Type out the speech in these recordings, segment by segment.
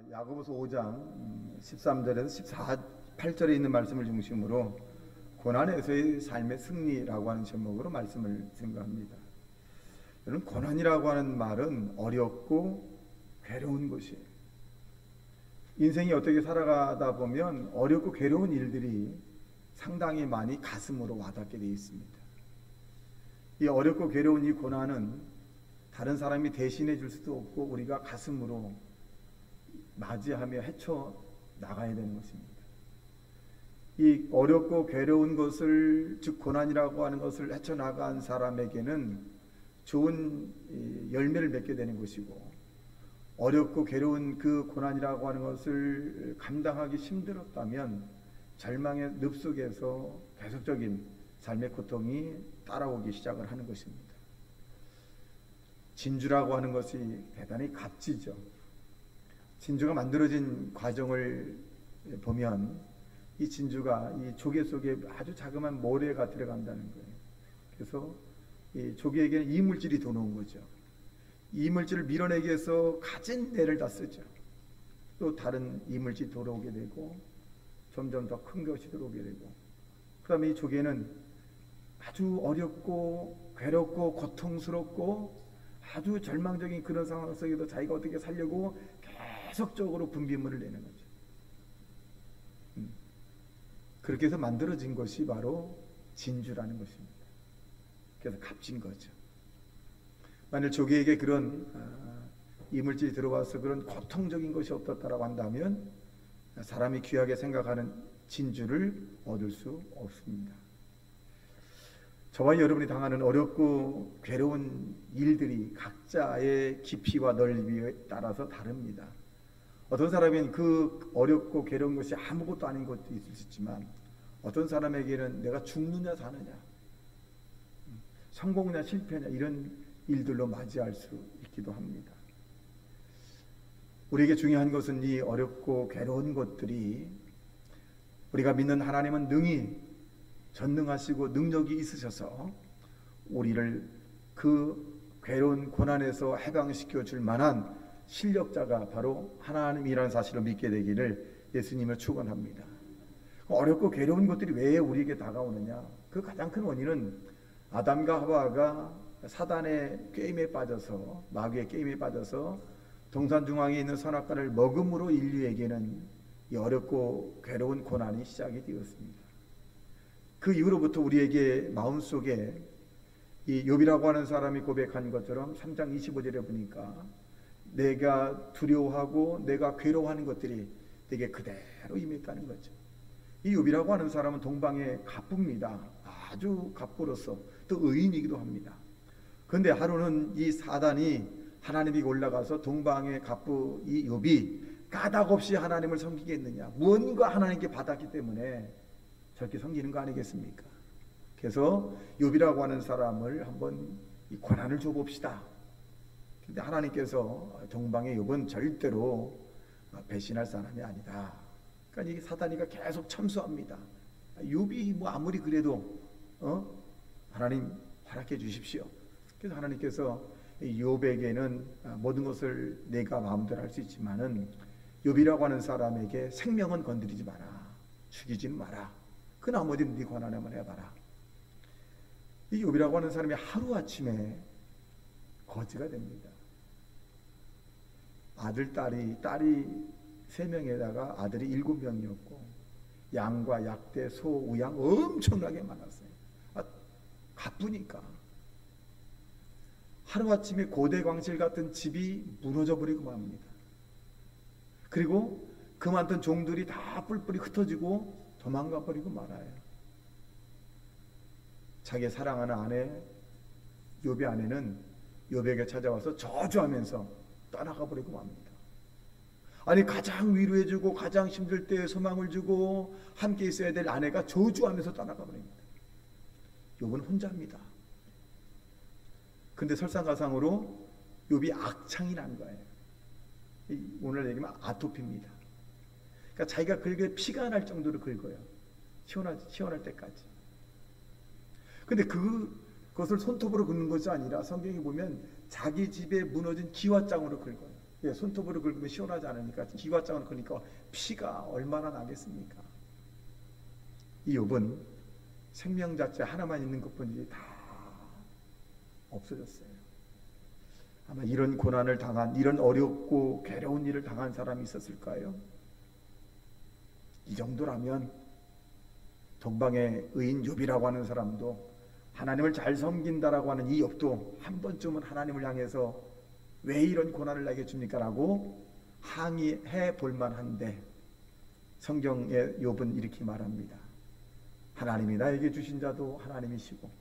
야고보서 5장 13절에서 18절에 있는 말씀을 중심으로 고난에서의 삶의 승리라고 하는 제목으로 말씀을 증거합니다. 여러분, 고난이라고 하는 말은 어렵고 괴로운 것이에요. 인생이 어떻게 살아가다 보면 어렵고 괴로운 일들이 상당히 많이 가슴으로 와닿게 되어 있습니다. 이 어렵고 괴로운 이 고난은 다른 사람이 대신해 줄 수도 없고 우리가 가슴으로 맞이하며 헤쳐 나가야 되는 것입니다. 이 어렵고 괴로운 것을, 즉 고난이라고 하는 것을 헤쳐나간 사람에게는 좋은 열매를 맺게 되는 것이고, 어렵고 괴로운 그 고난이라고 하는 것을 감당하기 힘들었다면 절망의 늪 속에서 계속적인 삶의 고통이 따라오기 시작을 하는 것입니다. 진주라고 하는 것이 대단히 값지죠. 진주가 만들어진 과정을 보면 이 진주가 이 조개 속에 아주 자그마한 모래가 들어간다는 거예요. 그래서 이 조개에게는 이물질이 들어오는 거죠. 이물질을 밀어내기 위해서 가진 애를 다 쓰죠. 또 다른 이물질이 들어오게 되고 점점 더 큰 것이 들어오게 되고, 그 다음에 이 조개는 아주 어렵고 괴롭고 고통스럽고 아주 절망적인 그런 상황 속에도 자기가 어떻게 살려고 계속적으로 분비물을 내는 거죠. 그렇게 해서 만들어진 것이 바로 진주라는 것입니다. 그래서 값진 거죠. 만일 조개에게 그런 이물질이 들어와서 그런 고통적인 것이 없었다라고 한다면 사람이 귀하게 생각하는 진주를 얻을 수 없습니다. 저와 여러분이 당하는 어렵고 괴로운 일들이 각자의 깊이와 넓이에 따라서 다릅니다. 어떤 사람은 그 어렵고 괴로운 것이 아무것도 아닌 것도 있을 수 있지만, 어떤 사람에게는 내가 죽느냐 사느냐, 성공이냐 실패냐, 이런 일들로 맞이할 수 있기도 합니다. 우리에게 중요한 것은 이 어렵고 괴로운 것들이 우리가 믿는 하나님은 능히 전능하시고 능력이 있으셔서 우리를 그 괴로운 고난에서 해방시켜 줄 만한 실력자가 바로 하나님이라는 사실을 믿게 되기를 예수님을 축원합니다. 어렵고 괴로운 것들이 왜 우리에게 다가오느냐? 그 가장 큰 원인은 아담과 하와가 사단의 게임에 빠져서, 마귀의 게임에 빠져서 동산 중앙에 있는 선악과를 먹음으로 인류에게는 이 어렵고 괴로운 고난이 시작이 되었습니다. 그 이후로부터 우리에게 마음속에 이 욥이라고 하는 사람이 고백한 것처럼 3장 25절에 보니까 내가 두려워하고 내가 괴로워하는 것들이 내게 그대로 임했다는 거죠. 이 욥이라고 하는 사람은 동방의 갑부입니다. 아주 갑부로서 또 의인이기도 합니다. 그런데 하루는 이 사단이 하나님이 올라가서 동방의 갑부 이 욥이 까닭없이 하나님을 섬기겠느냐, 무언가 하나님께 받았기 때문에 저렇게 섬기는 거 아니겠습니까? 그래서 욥이라고 하는 사람을 한번 이 고난을 줘봅시다. 근데 하나님께서 동방의 욥은 절대로 배신할 사람이 아니다. 그러니까 이게 사단이가 계속 참수합니다. 욥이 뭐 아무리 그래도 하나님 허락해 주십시오. 그래서 하나님께서 욥에게는 모든 것을 내가 마음대로 할 수 있지만은 욥이라고 하는 사람에게 생명은 건드리지 마라, 죽이지는 마라. 그 나머지는 네 권한에만 해봐라. 이 욥이라고 하는 사람이 하루아침에 거지가 됩니다. 딸이 3명에다가 아들이 7명이었고 양과 약대, 소, 우양 엄청나게 많았어요. 가쁘니까 하루아침에 고대 광실 같은 집이 무너져 버리고 맙니다. 그리고 그 많던 종들이 다 뿔뿔이 흩어지고 도망가 버리고 말아요. 자기 사랑하는 아내 욥의 아내는 욥에게 찾아와서 저주하면서 떠나가 버리고 맙니다. 아니, 가장 위로해주고 가장 힘들 때 소망을 주고 함께 있어야 될 아내가 저주하면서 떠나가 버립니다. 욥은 혼자입니다. 근데 설상가상으로 욥이 악창이 난 거예요. 오늘 얘기하면 아토피입니다. 그러니까 자기가 긁어야 피가 날 정도로 긁어요. 시원할 때까지. 근데 그것을 손톱으로 긁는 것이 아니라 성경에 보면 자기 집에 무너진 기와장으로 긁어요. 예, 손톱으로 긁으면 시원하지 않으니까 기관장을 긁으니까 피가 얼마나 나겠습니까? 이 욥은 생명 자체 하나만 있는 것뿐이지 다 없어졌어요. 아마 이런 고난을 당한, 이런 어렵고 괴로운 일을 당한 사람이 있었을까요? 이 정도라면 동방의 의인 욥이라고 하는 사람도, 하나님을 잘 섬긴다라고 하는 이 욥도 한 번쯤은 하나님을 향해서 왜 이런 고난을 나에게 줍니까? 라고 항의해 볼 만한데, 성경의 욥은 이렇게 말합니다. 하나님이 나에게 주신 자도 하나님이시고,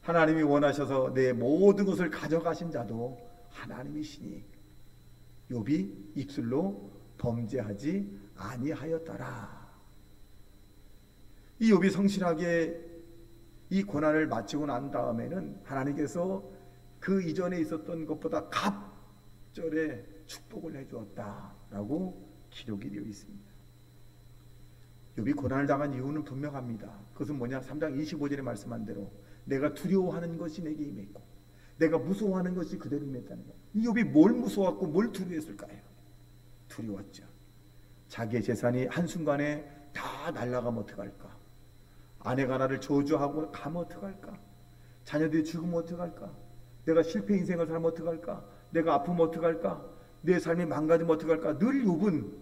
하나님이 원하셔서 내 모든 것을 가져가신 자도 하나님이시니 욥이 입술로 범죄하지 아니하였더라. 이 욥이 성실하게 이 고난을 마치고 난 다음에는 하나님께서 그 이전에 있었던 것보다 갑절의 축복을 해주었다라고 기록이 되어 있습니다. 욥이 고난을 당한 이유는 분명합니다. 그것은 뭐냐? 3장 25절에 말씀한 대로 내가 두려워하는 것이 내게 임했고 내가 무서워하는 것이 그대로 임했다는 거예요. 이 욥이 뭘 무서워했고 뭘 두려워했을까요? 두려웠죠. 자기의 재산이 한순간에 다 날아가면 어떡할까? 아내가 나를 저주하고 가면 어떡할까? 자녀들이 죽으면 어떡할까? 내가 실패 인생을 살면 어떡할까? 내가 아프면 어떡할까? 내 삶이 망가지면 어떡할까? 늘 욥은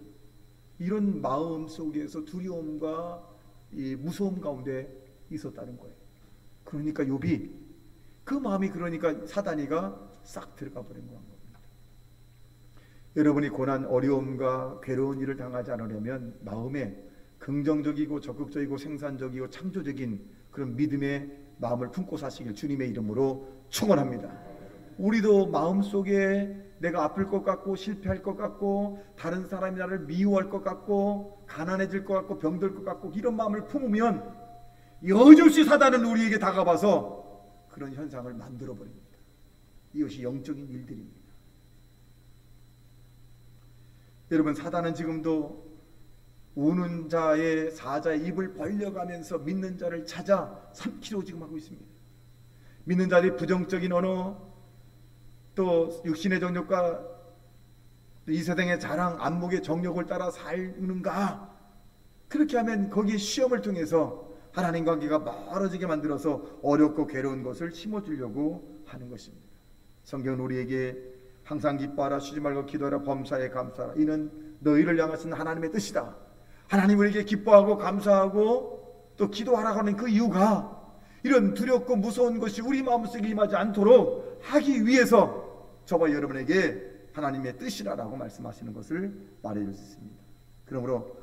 이런 마음 속에서 두려움과 이 무서움 가운데 있었다는 거예요. 그러니까 욥이 그 마음이, 그러니까 사단이가 싹 들어가 버린 겁니다. 여러분이 고난, 어려움과 괴로운 일을 당하지 않으려면 마음에 긍정적이고 적극적이고 생산적이고 창조적인 그런 믿음의 마음을 품고 사시길 주님의 이름으로 축원합니다. 우리도 마음속에 내가 아플 것 같고 실패할 것 같고 다른 사람이 나를 미워할 것 같고 가난해질 것 같고 병들 것 같고 이런 마음을 품으면 여지없이 사단은 우리에게 다가와서 그런 현상을 만들어 버립니다. 이것이 영적인 일들입니다. 여러분, 사단은 지금도 우는 자의 사자의 입을 벌려가면서 믿는 자를 찾아 삼키려 지금 하고 있습니다. 믿는 자들이 부정적인 언어, 또 육신의 정욕과 이 세상의 자랑, 안목의 정욕을 따라 살는가? 그렇게 하면 거기에 시험을 통해서 하나님 관계가 멀어지게 만들어서 어렵고 괴로운 것을 심어주려고 하는 것입니다. 성경은 우리에게 항상 기뻐하라, 쉬지 말고 기도하라, 범사에 감사하라, 이는 너희를 향하신 하나님의 뜻이다. 하나님 우리에게 기뻐하고 감사하고 또 기도하라고 하는 그 이유가 이런 두렵고 무서운 것이 우리 마음속에 임하지 않도록 하기 위해서 저와 여러분에게 하나님의 뜻이라고 말씀하시는 것을 말해 주셨습니다. 그러므로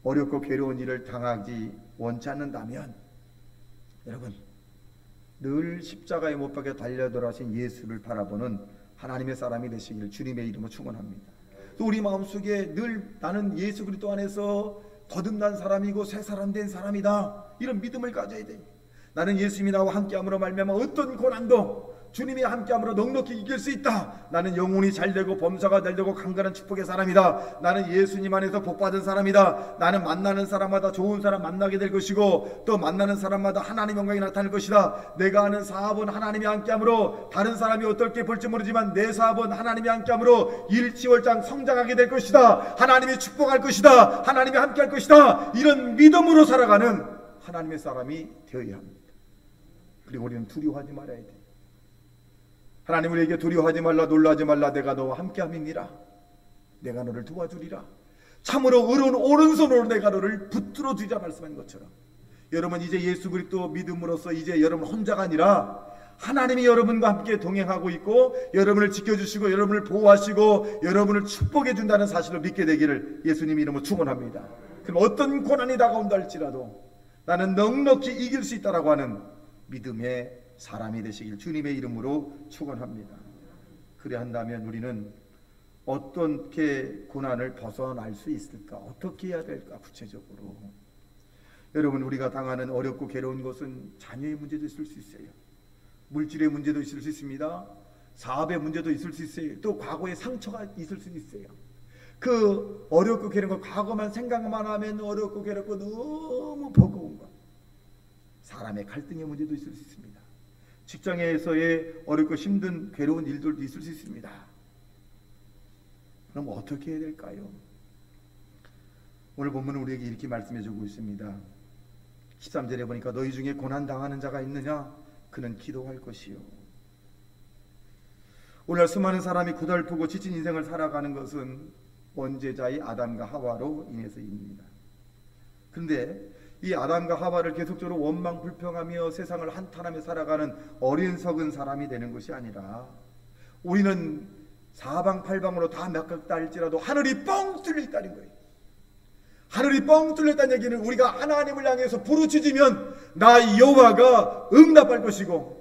어렵고 괴로운 일을 당하지 원치 않는다면 여러분, 늘 십자가에 못 박혀 달려 돌아가신 예수를 바라보는 하나님의 사람이 되시길 주님의 이름으로 축원합니다. 또 우리 마음속에 늘 나는 예수 그리스도 안에서 거듭난 사람이고 새 사람 된 사람이다, 이런 믿음을 가져야 돼요. 나는 예수님이 나와 함께함으로 말미암아 어떤 고난도 주님이 함께함으로 넉넉히 이길 수 있다. 나는 영혼이 잘되고 범사가 잘되고 강건한 축복의 사람이다. 나는 예수님 안에서 복받은 사람이다. 나는 만나는 사람마다 좋은 사람 만나게 될 것이고 또 만나는 사람마다 하나님의 영광이 나타날 것이다. 내가 하는 사업은 하나님이 함께함으로 다른 사람이 어떻게 볼지 모르지만 내 사업은 하나님이 함께함으로 일치월장 성장하게 될 것이다. 하나님이 축복할 것이다. 하나님이 함께할 것이다. 이런 믿음으로 살아가는 하나님의 사람이 되어야 합니다. 그리고 우리는 두려워하지 말아야 돼. 하나님 우리에게 두려워하지 말라, 놀라지 말라, 내가 너와 함께함이니라. 내가 너를 도와주리라. 참으로 오른손으로 내가 너를 붙들어 주자 말씀한 것처럼 여러분, 이제 예수 그리스도 믿음으로써 이제 여러분 혼자가 아니라 하나님이 여러분과 함께 동행하고 있고 여러분을 지켜주시고 여러분을 보호하시고 여러분을 축복해 준다는 사실을 믿게 되기를 예수님 이름으로 축원합니다. 그럼 어떤 고난이 다가온다 할지라도 나는 넉넉히 이길 수 있다라고 하는 믿음의 사람이 되시길 주님의 이름으로 축원합니다. 그래 한다면 우리는 어떻게 고난을 벗어날 수 있을까? 어떻게 해야 될까? 구체적으로 여러분, 우리가 당하는 어렵고 괴로운 것은 자녀의 문제도 있을 수 있어요. 물질의 문제도 있을 수 있습니다. 사업의 문제도 있을 수 있어요. 또 과거의 상처가 있을 수 있어요. 그 어렵고 괴로운 것, 과거만 생각만 하면 어렵고 괴롭고 너무 버거운 것, 사람의 갈등의 문제도 있을 수 있습니다. 직장에서의 어렵고 힘든 괴로운 일들도 있을 수 있습니다. 그럼 어떻게 해야 될까요? 오늘 본문은 우리에게 이렇게 말씀해 주고 있습니다. 13절에 보니까 너희 중에 고난당하는 자가 있느냐? 그는 기도할 것이요. 오늘 수많은 사람이 고달프고 지친 인생을 살아가는 것은 원죄자의 아담과 하와로 인해서입니다. 그런데 이 아담과 하와를 계속적으로 원망 불평하며 세상을 한탄하며 살아가는 어리석은 사람이 되는 것이 아니라 우리는 사방팔방으로 다 막혔다 할지라도 하늘이 뻥 뚫려 있다는 거예요. 하늘이 뻥 뚫렸다는 얘기는 우리가 하나님을 향해서 부르짖으면 나 여호와가 응답할 것이고,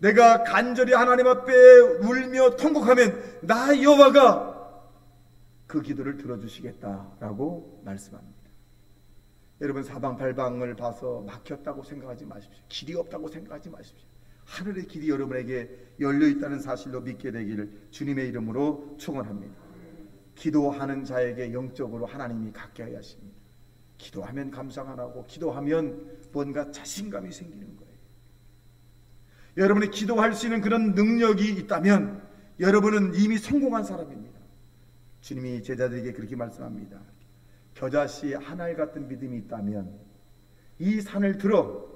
내가 간절히 하나님 앞에 울며 통곡하면 나 여호와가 그 기도를 들어주시겠다라고 말씀합니다. 여러분, 사방팔방을 봐서 막혔다고 생각하지 마십시오. 길이 없다고 생각하지 마십시오. 하늘의 길이 여러분에게 열려있다는 사실로 믿게 되기를 주님의 이름으로 축원합니다. 기도하는 자에게 영적으로 하나님이 갖게 하십니다. 기도하면 감사가 나고 기도하면 뭔가 자신감이 생기는 거예요. 여러분이 기도할 수 있는 그런 능력이 있다면 여러분은 이미 성공한 사람입니다. 주님이 제자들에게 그렇게 말씀합니다. 겨자씨 한 알 같은 믿음이 있다면 이 산을 들어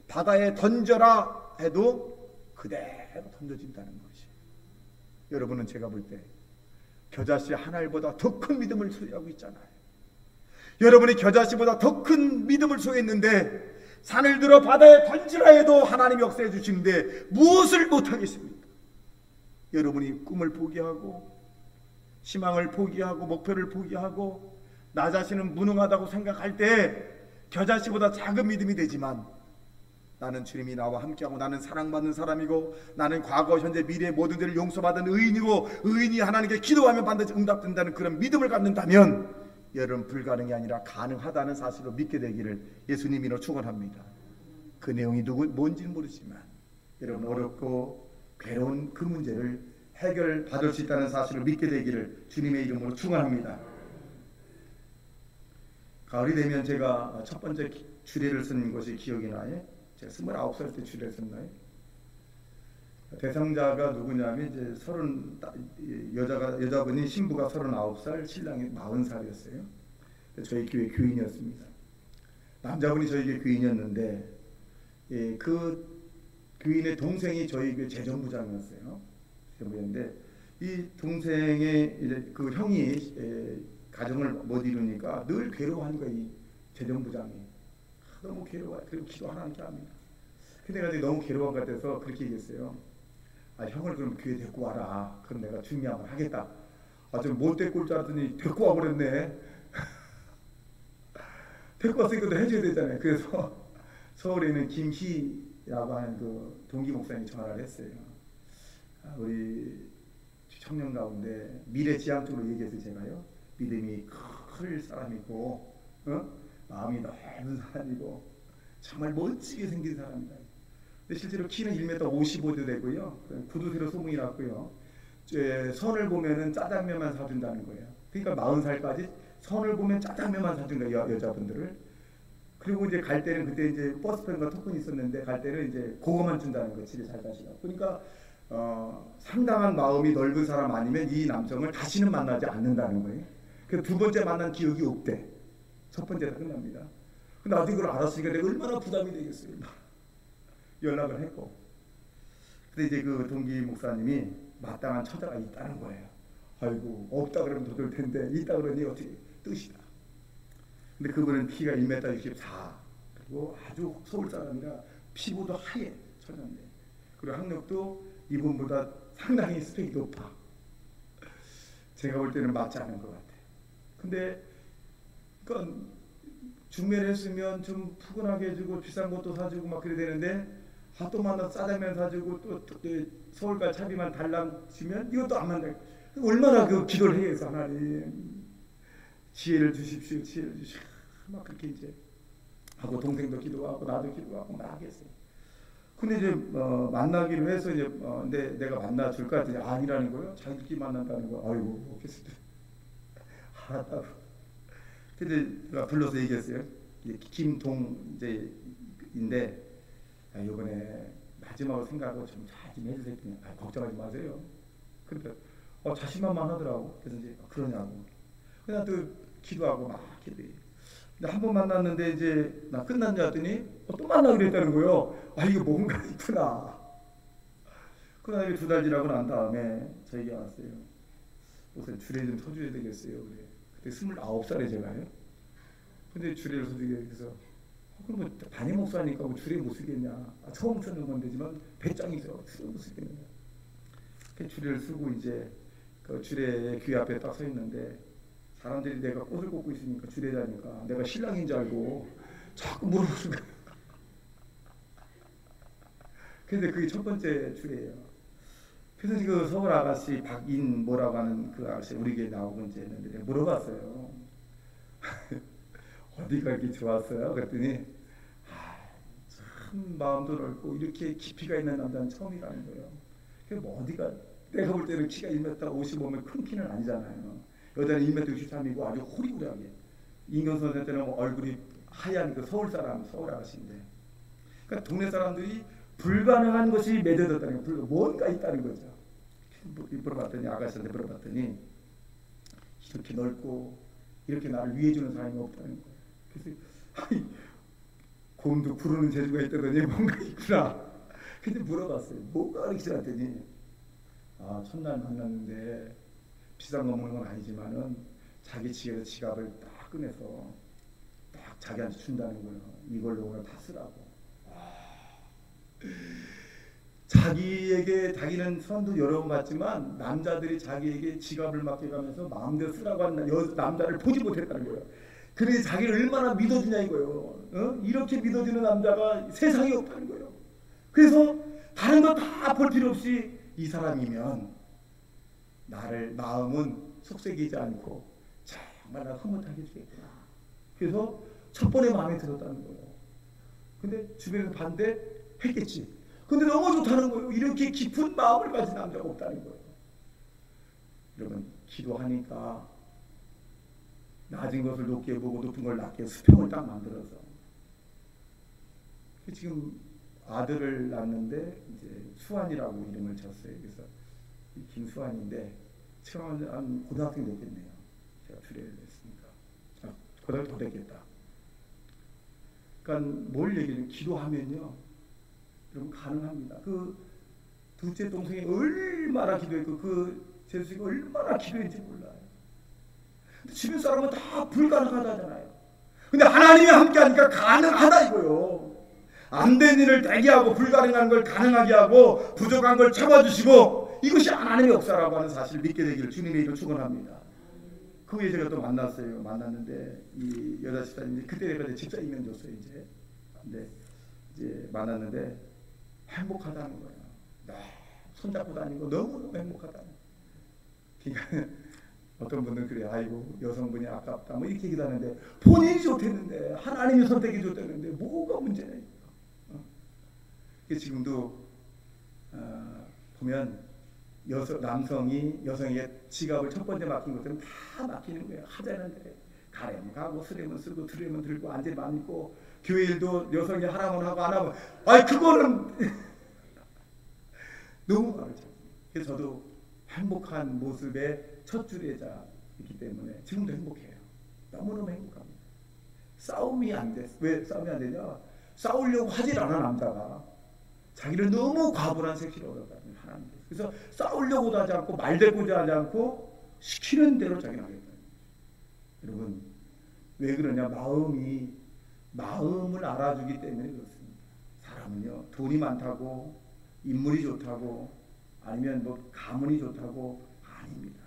바다에 던져라 해도 그대로 던져진다는 것이에요. 여러분은 제가 볼 때 겨자씨 한 알보다 더 큰 믿음을 소유하고 있잖아요. 여러분이 겨자씨보다 더 큰 믿음을 소유했는데 산을 들어 바다에 던지라 해도 하나님이 역사해 주시는데 무엇을 못하겠습니까? 여러분이 꿈을 포기하고 희망을 포기하고 목표를 포기하고 나 자신은 무능하다고 생각할 때 겨자씨보다 작은 믿음이 되지만 나는 주님이 나와 함께하고 나는 사랑받는 사람이고 나는 과거 현재 미래 모든 데를 용서받은 의인이고 의인이 하나님께 기도하면 반드시 응답된다는 그런 믿음을 갖는다면 여러분 불가능이 아니라 가능하다는 사실을 믿게 되기를 예수님이로 축원합니다. 그 내용이 뭔지는 모르지만 여러분 어렵고 괴로운 그 문제를 해결받을 수 있다는 사실을 믿게 되기를 주님의 이름으로 축원합니다. 가을이 되면 제가 첫 번째 주례를 쓴 것이 기억이 나요. 제가 29살 때 주례를 썼나요? 대상자가 누구냐면 이제 여자분이 신부가 39살, 신랑이 40살이었어요. 저희 교회 교인이었습니다. 남자분이 저희 교회 교인이었는데 그 교인의 동생이 저희 교회 재정부장이었어요. 재정부장인데 이 동생의 이제 그 형이 가정을 못 이루니까 늘 괴로워하는 거예요. 이 재정부장이 너무 괴로워요. 그리고 기도 하나님께 합니다. 근데 내가 너무 괴로운 것 같아서 그렇게 얘기했어요. 형을 그럼 교회 데리고 와라. 그럼 내가 준비하면 하겠다. 좀 못 데리고 올 줄 알았더니 데리고 와버렸네. 데리고 왔으니까 또 해줘야 되잖아요. 그래서 서울에 있는 김희라고 하는 그 동기 목사님이 전화를 했어요. 우리 청년 가운데 미래지향적으로 얘기해서 제가요, 믿음이 클 사람이고 마음이 넓은 사람이고 정말 멋지게 생긴 사람이다. 근데 실제로 키는 1m 55도 되고요. 구두쇠로 소문이 났고요. 선을 보면은 짜장면만 사준다는 거예요. 그러니까 40살까지 선을 보면 짜장면만 사준다, 여자분들을. 그리고 이제 갈 때는 그때 이제 버스편과 토큰이 있었는데 갈 때는 이제 그거만 준다는 거예요. 집에 잘 가시라고. 그러니까 상당한 마음이 넓은 사람 아니면 이 남성을 다시는 만나지 않는다는 거예요. 그래서 두 번째 만난 기억이 없대. 첫 번째로 끝납니다. 근데 나도 이걸 알았으니까 내가 얼마나 부담이 되겠어요. 연락을 했고. 근데 이제 그 동기 목사님이 마땅한 처자가 있다는 거예요. 아이고, 없다 그러면 더 될 텐데 있다 그러니 어떻게 뜻이다. 근데 그분은 키가 1m 64, 그리고 아주 서울 사람이라 피부도 하얘 처자인데, 그리고 학력도 이분보다 상당히 스펙이 높아. 제가 볼 때는 맞지 않은 것 같아. 근데 그러니까 중매를 했으면 좀 푸근하게 해주고 비싼 것도 사주고 막 그래야 되는데, 또 만나서 짜장면 사주고 또 서울까지 차비만 달랑 주면 이것도 안 만나. 얼마나 그 기도를 해야 해서 하나님 지혜를 주십시오, 지혜를 주십시오. 막 그렇게 이제 하고 동생도 기도하고 나도 기도하고 막 하겠어요. 근데 이제 만나기로 해서 이제 근데 내가 만나줄 것 같더니 아니라는 거예요. 자기끼리 만난다는 거. 아이고, 없겠습니다. 알았다고. 근데 제가 불러서 얘기했어요. 김동재인데 이번에 마지막으로 생각하고 좀 잘 좀 해주세요. 걱정하지 마세요. 그러니까 자신만만 하더라고. 그래서 이제 그러냐고. 그냥 또 기도하고 막 기도해. 근데 한 번 만났는데 이제 나 끝난 줄 알았더니 또 만나기로 했다는 거예요. 이거 뭔가 있구나. 그러나 2달 지나고 난 다음에 저에게 왔어요. 옷에 주례 좀 서줘야 되겠어요. 그래. 그때 29살에 제가요. 근데 주례를 서주게 해서 그러면 담임 목사니까 뭐 주례 못 쓰겠냐. 처음 쓰는 건데지만 배짱이죠. 주례 못 쓰겠냐. 그 주례를 쓰고 이제 그 주례 귀 앞에 딱 서 있는데 사람들이 내가 꽃을 꽂고 있으니까 주례자니까 내가 신랑인 줄 알고 자꾸 물어보는 거야. 근데 그게 첫 번째 주례예요. 그래서 그 서울 아가씨 박인 뭐라고 하는 그 아가씨 우리 교회 나오고 이제 했는데 내가 물어봤어요. 어디가 이렇게 좋았어요? 그랬더니 참 마음도 넓고 이렇게 깊이가 있는 남자는 처음이라는 거예요. 뭐 어디가 내가 볼 때는 키가 1m 55면 큰 키는 아니잖아요. 여자는 1m 63이고 아주 호리호리하게. 인경 선생 때는 뭐 얼굴이 하얀 그 서울 사람, 서울 아가씨인데. 그러니까 동네 사람들이 불가능한 것이 맺어졌다는 거예요. 뭔가 있다는 거죠. 물어봤더니 아가씨한테 물어봤더니 이렇게 넓고 이렇게 나를 위해주는 사람이 없다는 거예요. 그래서 곰도 구르는 재주가 있다더니 뭔가 있구나. 근데 물어봤어요. 뭐가 이렇게 지났더니 첫날 만났는데 비싼 거 먹는 건 아니지만은 자기 지갑에서 지갑을 딱 꺼내서 딱 자기한테 준다는 거예요. 이걸로 오늘 다 쓰라고. 자기는 선도 여러 번 봤지만 남자들이 자기에게 지갑을 맡겨가면서 마음대로 쓰라고 하는 남자를 보지 못했다는 거예요. 그래서 자기를 얼마나 믿어주냐 이거예요. 이렇게 믿어주는 남자가 세상에 없다는 거예요. 그래서 다른 거 다 볼 필요 없이 이 사람이면 나를 마음은 속색이지 않고 정말 나 흐뭇하게 해주겠구나. 그래서 첫 번에 마음에 들었다는 거예요. 근데 주변에서 반대했겠지. 근데 너무 좋다는 거예요. 이렇게 깊은 마음을 가진 남자가 없다는 거예요. 여러분 기도하니까 낮은 것을 높게 보고 높은 걸 낮게 수평을 딱 만들어서 지금 아들을 낳는데 이제 수환이라고 이름을 졌어요. 그래서 김수환인데 지금 한 고등학생 됐겠네요. 제가 주례를 했으니까 고등학교 더 됐겠다. 그러니까 뭘 얘기해요? 기도하면요, 여러분 가능합니다. 그 둘째 동생이 얼마나 기도했고 그 제수가 얼마나 기도했는지 몰라요. 주변 사람은 다 불가능하다잖아요. 근데 하나님이 함께하니까 가능하다 이거요. 안 된 일을 되게 하고 불가능한 걸 가능하게 하고 부족한 걸 참아주시고 이것이 하나님의 역사라고 하는 사실을 믿게 되기를 주님의 이름으로 축원합니다. 그 후에 제가 또 만났어요. 만났는데 이 여자 집사님 그때 내가 집사 이면 줬어요 이제. 근데 이제 만났는데 행복하다는 거예요. 손잡고 다니고 너무너무 행복하다는 거예요. 그러니까 어떤 분들은 그래, 아이고 여성분이 아깝다 뭐 이렇게 얘기도 하는데 본인이 좋댔는데 하나님이 선택해 줬다는데 뭐가 문제냐. 지금도 보면 남성이 여성에게 지갑을 첫 번째 맡긴 것들은 다 맡기는 거예요. 하자는 대로 가려면 가고 쓰려면 쓰고 들으면 들고 앉으면 앉고 교회 일도 여성이 하라면 하고 안 하면 그거는 너무 가르쳐. 그래서 저도 행복한 모습의 첫 주례자이기 때문에 지금도 행복해요. 너무너무 행복합니다. 싸움이 안 돼. 왜 싸움이 안 되냐? 싸우려고 하질 않아 남자가. 자기를 너무 과분한 색시를 얻어가는 하나님. 그래서 싸우려고도 하지 않고 말대꾸도 하지 않고 시키는 대로 자기는 하겠다. 여러분 왜 그러냐? 마음을 알아주기 때문에 그렇습니다. 사람은요 돈이 많다고 인물이 좋다고 아니면 뭐 가문이 좋다고 아닙니다.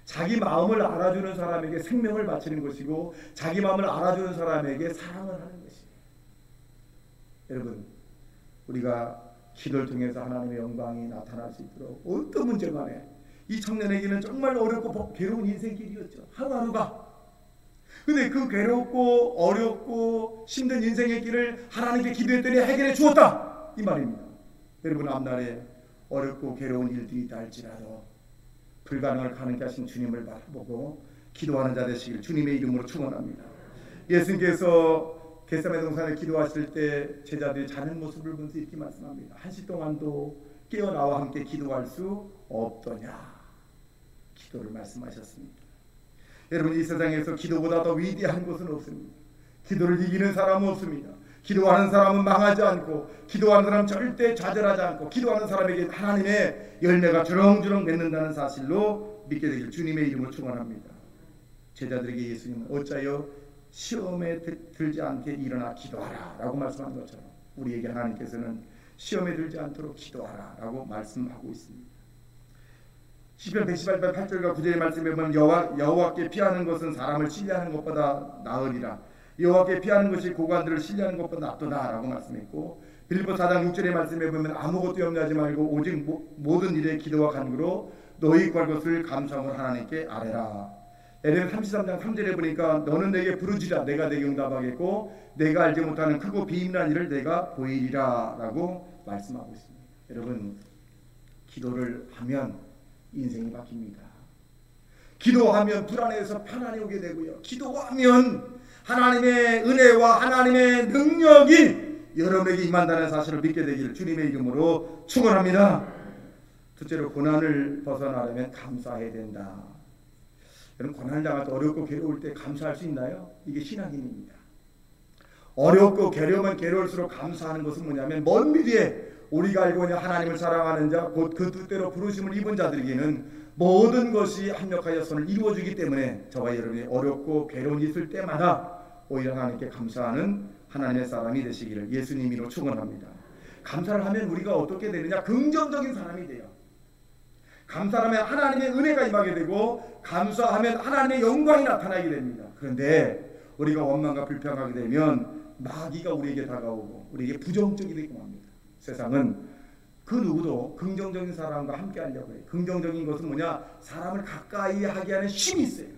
자기 마음을 알아주는 사람에게 생명을 바치는 것이고 자기 마음을 알아주는 사람에게 사랑을 하는 것이에요. 여러분 우리가 기도를 통해서 하나님의 영광이 나타날 수 있도록 어떤 문제 간에 이 청년에게는 정말 어렵고 괴로운 인생길이었죠. 하루하루가. 근데 그 괴롭고 어렵고 힘든 인생의 길을 하나님께 기도했더니 해결해 주었다 이 말입니다. 여러분 앞날에 어렵고 괴로운 일들이 있다 할지라도 불가능을 가능케 하신 주님을 바라보고 기도하는 자 되시길 주님의 이름으로 축원합니다. 예수님께서 겟세마네 동산에 기도하실 때 제자들이 자는 모습을 보면서 이렇게 말씀합니다. 한시 동안도 깨어 나와 함께 기도할 수 없더냐. 기도를 말씀하셨습니다. 여러분, 이 세상에서 기도보다 더 위대한 것은 없습니다. 기도를 이기는 사람은 없습니다. 기도하는 사람은 망하지 않고, 기도하는 사람은 절대 좌절하지 않고, 기도하는 사람에게 하나님의 열매가 주렁주렁 맺는다는 사실로 믿게 되길 주님의 이름으로 축원합니다. 제자들에게 예수님은 어찌하여 시험에 들지 않게 일어나 기도하라 라고 말씀한 것처럼 우리에게 하나님께서는 시험에 들지 않도록 기도하라 라고 말씀하고 있습니다. 시편 118편 8절과 9절의 말씀에 보면 여호와께 피하는 것은 사람을 신뢰하는 것보다 나으리라. 여호와께 피하는 것이 고관들을 신뢰하는 것보다 낫도다 라고 말씀했고, 빌립보 4장 6절의 말씀에 보면 아무것도 염려하지 말고 오직 모든 일에 기도와 간구로 너희 구할 것을 감사함으로 하나님께 아뢰라. 에레미야 33장 3절에 보니까 너는 내게 부르짖으라 내가 내게 응답하겠고 내가 알지 못하는 크고 비밀한 일을 내가 보이리라 라고 말씀하고 있습니다. 여러분, 기도를 하면 인생이 바뀝니다. 기도하면 불안해서 편안히 오게 되고요, 기도하면 하나님의 은혜와 하나님의 능력이 여러분에게 임한다는 사실을 믿게 되기를 주님의 이름으로 축원합니다. 둘째로, 고난을 벗어나려면 감사해야 된다. 여러분, 고난을 당할 때 어렵고 괴로울 때 감사할 수 있나요? 이게 신앙의 힘입니다. 어렵고 괴로우면 괴로울수록 감사하는 것은 뭐냐면, 먼 미래에 우리가 알고 있는 하나님을 사랑하는 자, 곧 그 뜻대로 부르심을 입은 자들에게는 모든 것이 합력하여 선을 이루어주기 때문에 저와 여러분이 어렵고 괴로운 일이 있을 때마다 오히려 하나님께 감사하는 하나님의 사람이 되시기를 예수님으로 축원합니다. 감사를 하면 우리가 어떻게 되느냐? 긍정적인 사람이 돼요. 감사하면 하나님의 은혜가 임하게 되고, 감사하면 하나님의 영광이 나타나게 됩니다. 그런데 우리가 원망과 불평하게 되면 마귀가 우리에게 다가오고 우리에게 부정적이 되고 합니다. 세상은 그 누구도 긍정적인 사람과 함께 하려고 해요. 긍정적인 것은 뭐냐? 사람을 가까이 하게 하는 힘이 있어요.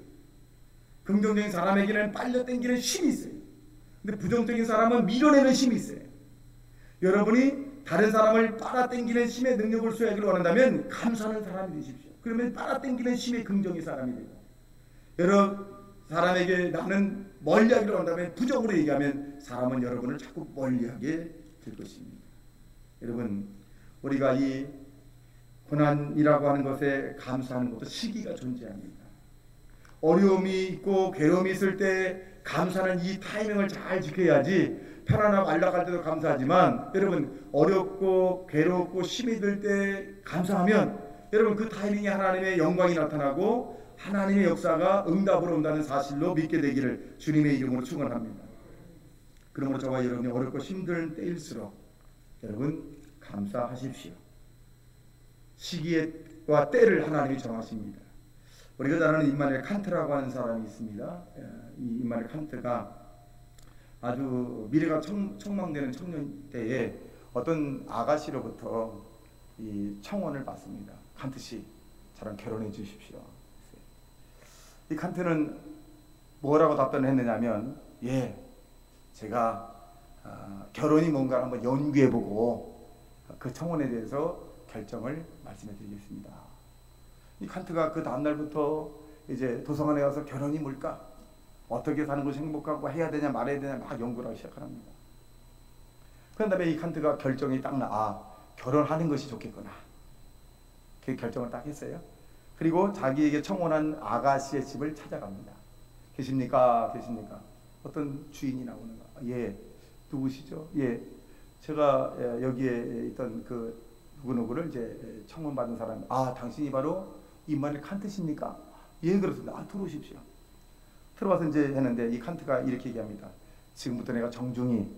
긍정적인 사람에게는 빨려 당기는 힘이 있어요. 근데 부정적인 사람은 밀어내는 힘이 있어요. 여러분이 다른 사람을 빨아당기는 힘의 능력을 소유하기를 원한다면 감사하는 사람이 되십시오. 그러면 빨아당기는 힘의 긍정의 사람이 되고, 여러 사람에게 나는 멀리하기를 원한다면 부정으로 얘기하면 사람은 여러분을 자꾸 멀리하게 될 것입니다. 여러분, 우리가 이 고난이라고 하는 것에 감사하는 것도 시기가 존재합니다. 어려움이 있고 괴로움이 있을 때 감사는 이 타이밍을 잘 지켜야지, 편안하고 안락할 때도 감사하지만 여러분, 어렵고 괴롭고 힘이 들 때 감사하면 여러분 그 타이밍에 하나님의 영광이 나타나고 하나님의 역사가 응답으로 온다는 사실로 믿게 되기를 주님의 이름으로 축원합니다. 그러므로 저와 여러분이 어렵고 힘든 때일수록 여러분 감사하십시오. 시기와 때를 하나님이 정하십니다. 우리가 잘 아는 임마누엘 칸트라고 하는 사람이 있습니다. 이 임마누엘 칸트가 아주 미래가 촉망되는 청년 때에 어떤 아가씨로부터 이 청혼을 받습니다. 칸트 씨, 저랑 결혼해 주십시오. 이 칸트는 뭐라고 답변했느냐면, 예, 제가 결혼이 뭔가 한번 연구해보고 그 청혼에 대해서 결정을 말씀해 드리겠습니다. 이 칸트가 그 다음날부터 이제 도서관에 가서 결혼이 뭘까? 어떻게 사는 것이 행복하고 해야 되냐 말해야 되냐 막 연구를 하기 시작합니다. 그런 다음에 이 칸트가 결정이 딱 결혼하는 것이 좋겠구나. 그 결정을 딱 했어요. 그리고 자기에게 청혼한 아가씨의 집을 찾아갑니다. 계십니까? 계십니까? 어떤 주인이 나오는 거야. 예, 누구시죠? 예, 제가 여기에 있던 그 누구누구를 이제 청혼받은 사람. 아, 당신이 바로 임마누엘 칸트십니까? 예, 그렇습니다. 들어오십시오. 들어와서 이제 했는데 이 칸트가 이렇게 얘기합니다. 지금부터 내가 정중히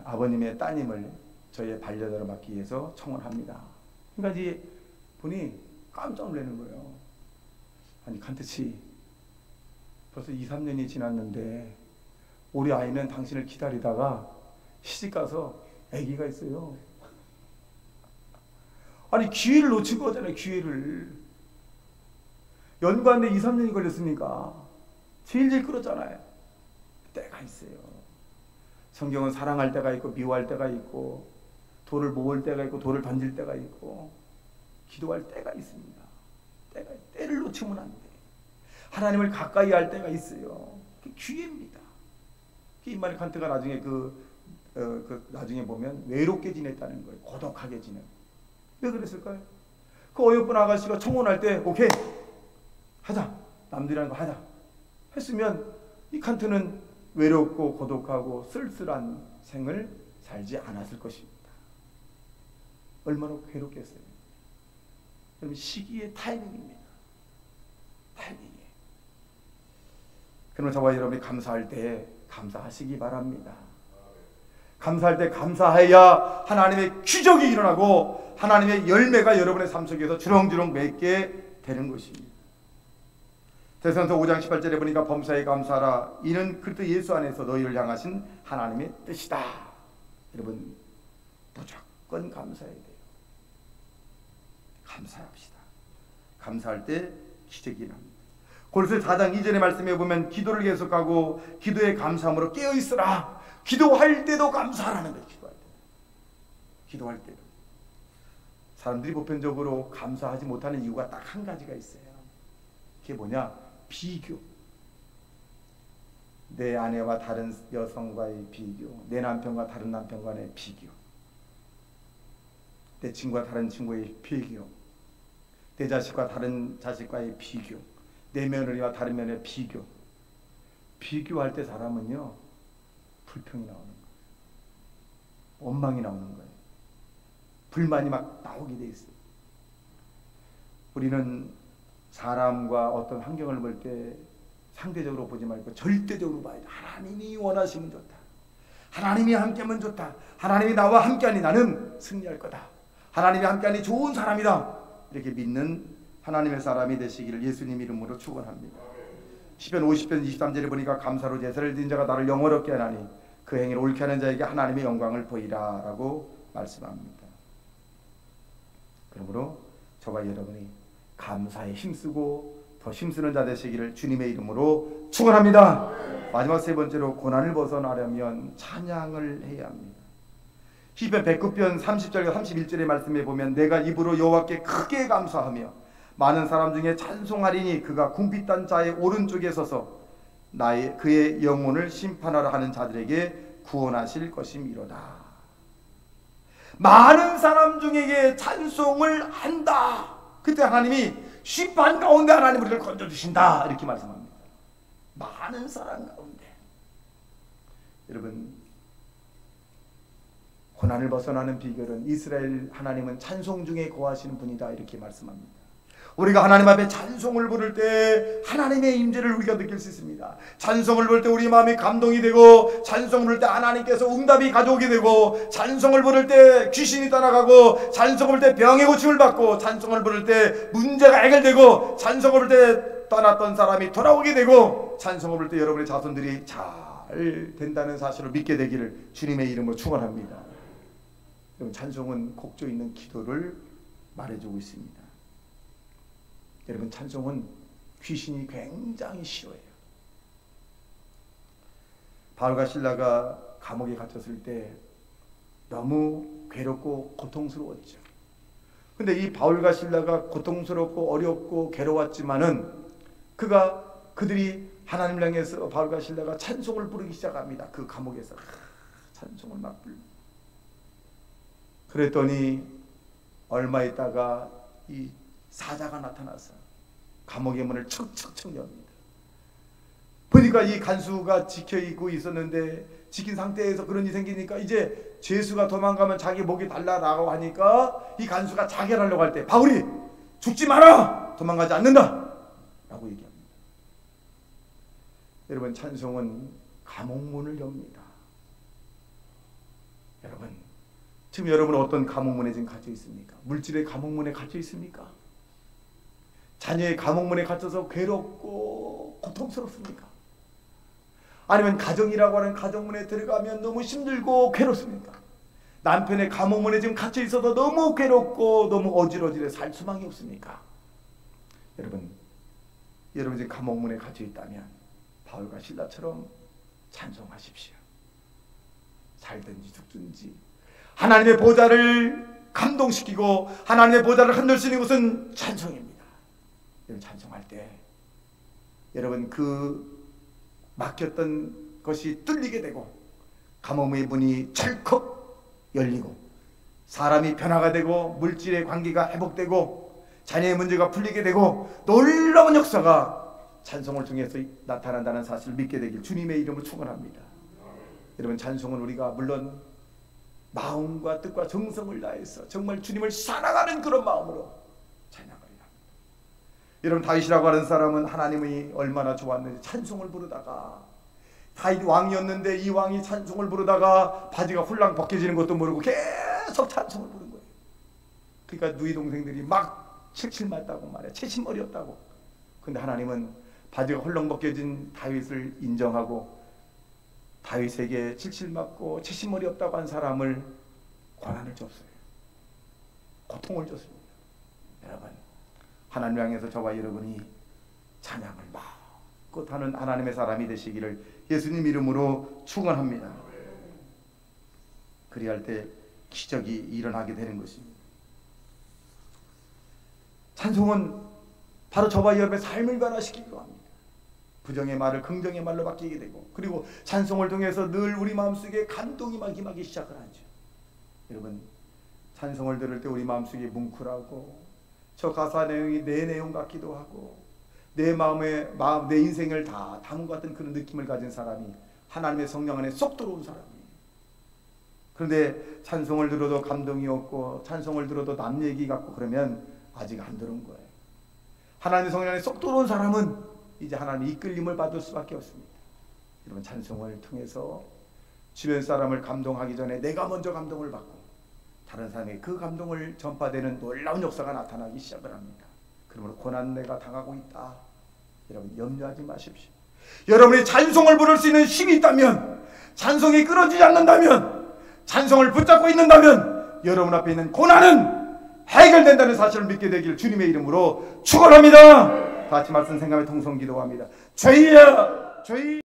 아버님의 따님을 저의 반려자로 맡기 위해서 청혼합니다. 그러니까 이제 분이 깜짝 놀라는 거예요. 아니, 칸트씨, 벌써 2, 3년이 지났는데 우리 아이는 당신을 기다리다가 시집가서 아기가 있어요. 아니, 기회를 놓친 거잖아요. 기회를. 연구하는데 2, 3년이 걸렸으니까 질질 끌었잖아요. 때가 있어요. 성경은 사랑할 때가 있고 미워할 때가 있고 돌을 모을 때가 있고 돌을 던질 때가 있고 기도할 때가 있습니다. 때를 놓치면 안 돼. 하나님을 가까이 할 때가 있어요. 그게 기회입니다. 임마누엘 칸트가 나중에 나중에 보면 외롭게 지냈다는 거예요. 고독하게 지내고. 왜 그랬을까요? 그 어여쁜 아가씨가 청혼할 때 오케이 하자, 남들이 하는 거 하자 했으면 이 칸트는 외롭고 고독하고 쓸쓸한 생을 살지 않았을 것입니다. 얼마나 괴롭겠어요. 여러분, 시기의 타이밍입니다. 타이밍이에요. 그러면 저와 여러분이 감사할 때 감사하시기 바랍니다. 감사할 때 감사해야 하나님의 기적이 일어나고 하나님의 열매가 여러분의 삶 속에서 주렁주렁 맺게 되는 것입니다. 대선서 5장 18절에 보니까 범사에 감사하라. 이는 그리스도 예수 안에서 너희를 향하신 하나님의 뜻이다. 여러분, 무조건 감사해야 돼요. 감사합시다. 감사할 때 기적이 일어납니다. 골로새 4장 2절의 말씀에 보면 기도를 계속하고 기도의 감사함으로 깨어있으라. 기도할 때도 감사하라는 거예요. 기도할 때도. 사람들이 보편적으로 감사하지 못하는 이유가 딱 한 가지가 있어요. 그게 뭐냐? 비교. 내 아내와 다른 여성과의 비교, 내 남편과 다른 남편과의 비교, 내 친구와 다른 친구의 비교, 내 자식과 다른 자식과의 비교, 내 며느리와 다른 며느리의 비교. 비교할 때 사람은요, 불평이 나오는 거예요. 원망이 나오는 거예요. 불만이 막 나오게 돼 있어요. 우리는 사람과 어떤 환경을 볼 때 상대적으로 보지 말고 절대적으로 봐야 돼. 하나님이 원하시면 좋다. 하나님이 함께하면 좋다. 하나님이 나와 함께하니 나는 승리할 거다. 하나님이 함께하니 좋은 사람이다. 이렇게 믿는 하나님의 사람이 되시기를 예수님 이름으로 축원합니다. 시편 50편 23절에 보니까 감사로 제사를 드린 자가 나를 영원롭게 하나니 그 행위를 옳게 하는 자에게 하나님의 영광을 보이라 라고 말씀합니다. 그러므로 저와 여러분이 감사에 힘쓰고 더 힘쓰는 자 되시기를 주님의 이름으로 축원합니다. 마지막 세 번째로 고난을 벗어나려면 찬양을 해야 합니다. 시편 109편 30절과 31절의 말씀에 보면 내가 입으로 여호와께 크게 감사하며 많은 사람 중에 찬송하리니 그가 궁핍한 자의 오른쪽에 서서 그의 영혼을 심판하라 하는 자들에게 구원하실 것임이로다. 많은 사람 중에게 찬송을 한다. 그때 하나님이 심판 가운데 하나님 우리를 건져주신다. 이렇게 말씀합니다. 많은 사람 가운데. 여러분, 고난을 벗어나는 비결은 이스라엘 하나님은 찬송 중에 거하시는 분이다. 이렇게 말씀합니다. 우리가 하나님 앞에 찬송을 부를 때 하나님의 임재를 우리가 느낄 수 있습니다. 찬송을 부를 때 우리 마음이 감동이 되고, 찬송을 부를 때 하나님께서 응답이 가져오게 되고, 찬송을 부를 때 귀신이 떠나가고, 찬송을 부를 때 병의 고침을 받고, 찬송을 부를 때 문제가 해결되고, 찬송을 부를 때 떠났던 사람이 돌아오게 되고, 찬송을 부를 때 여러분의 자손들이 잘 된다는 사실을 믿게 되기를 주님의 이름으로 축원합니다. 찬송은 곡조 있는 기도를 말해주고 있습니다. 여러분, 찬송은 귀신이 굉장히 싫어해요. 바울과 실라가 감옥에 갇혔을 때 너무 괴롭고 고통스러웠죠. 근데 이 바울과 실라가 고통스럽고 어렵고 괴로웠지만은 그들이 하나님을 향해서 바울과 실라가 찬송을 부르기 시작합니다. 그 감옥에서 찬송을 막 불러. 그랬더니 얼마 있다가 이 사자가 나타나서 감옥의 문을 척척척 엽니다. 보니까 이 간수가 지켜있고 있었는데 지킨 상태에서 그런 일이 생기니까 이제 죄수가 도망가면 자기 목이 달라라고 하니까 이 간수가 자결하려고 할 때 바울이 죽지 마라! 도망가지 않는다! 라고 얘기합니다. 여러분, 찬송은 감옥문을 엽니다. 여러분, 지금 여러분은 어떤 감옥문에 지금 갇혀 있습니까? 물질의 감옥문에 갇혀 있습니까? 자녀의 감옥문에 갇혀서 괴롭고 고통스럽습니까? 아니면 가정이라고 하는 가정문에 들어가면 너무 힘들고 괴롭습니까? 남편의 감옥문에 지금 갇혀 있어도 너무 괴롭고 너무 어질어질해 살 수만이 없습니까? 여러분 지금 감옥문에 갇혀 있다면 바울과 실라처럼 찬송하십시오. 살든지 죽든지 하나님의 보좌를 감동시키고 하나님의 보좌를 흔들 수 있는 것은 찬송입니다. 여러분, 찬송할 때 여러분 그 막혔던 것이 뚫리게 되고 감옥의 문이 철컥 열리고 사람이 변화가 되고 물질의 관계가 회복되고 자녀의 문제가 풀리게 되고 놀라운 역사가 찬송을 통해서 나타난다는 사실을 믿게 되길 주님의 이름으로 축원합니다. 여러분, 찬송은 우리가 물론 마음과 뜻과 정성을 다해서 정말 주님을 사랑하는 그런 마음으로 찬양을 해야 합니다. 여러분, 다윗이라고 하는 사람은 하나님이 얼마나 좋았는지 찬송을 부르다가, 다윗 왕이었는데 이 왕이 찬송을 부르다가 바지가 훌랑 벗겨지는 것도 모르고 계속 찬송을 부른 거예요. 그러니까 누이 동생들이 막 칠칠 맞다고 말해, 채신머리였다고. 근데 하나님은 바지가 훌렁 벗겨진 다윗을 인정하고 다윗에게 칠칠 맞고 채신머리 없다고 한 사람을 고난을 줬어요. 고통을 줬습니다. 여러분, 하나님 향해서 저와 여러분이 찬양을 마음껏 하는 하나님의 사람이 되시기를 예수님 이름으로 축원합니다. 그리할 때 기적이 일어나게 되는 것입니다. 찬송은 바로 저와 여러분의 삶을 변화시키기도 합니다. 부정의 말을 긍정의 말로 바뀌게 되고, 그리고 찬송을 통해서 늘 우리 마음속에 감동이 막 임하기 시작을 하죠. 여러분, 찬송을 들을 때 우리 마음속에 뭉클하고 저 가사 내용이 내 내용 같기도 하고 내 내 인생을 다 담은 것 같은 그런 느낌을 가진 사람이 하나님의 성령 안에 쏙 들어온 사람이에요. 그런데 찬송을 들어도 감동이 없고 찬송을 들어도 남 얘기 같고 그러면 아직 안 들어온 거예요. 하나님의 성령 안에 쏙 들어온 사람은 이제 하나님의 이끌림을 받을 수밖에 없습니다. 여러분, 찬송을 통해서 주변 사람을 감동하기 전에 내가 먼저 감동을 받고 다른 사람에게 그 감동을 전파되는 놀라운 역사가 나타나기 시작을 합니다. 그러므로 고난 내가 당하고 있다, 여러분 염려하지 마십시오. 여러분이 찬송을 부를 수 있는 힘이 있다면, 찬송이 끊어지지 않는다면, 찬송을 붙잡고 있는다면 여러분 앞에 있는 고난은 해결된다는 사실을 믿게 되길 주님의 이름으로 축원합니다. 같이 말씀 생각에 통성 기도합니다. 죄야, 죄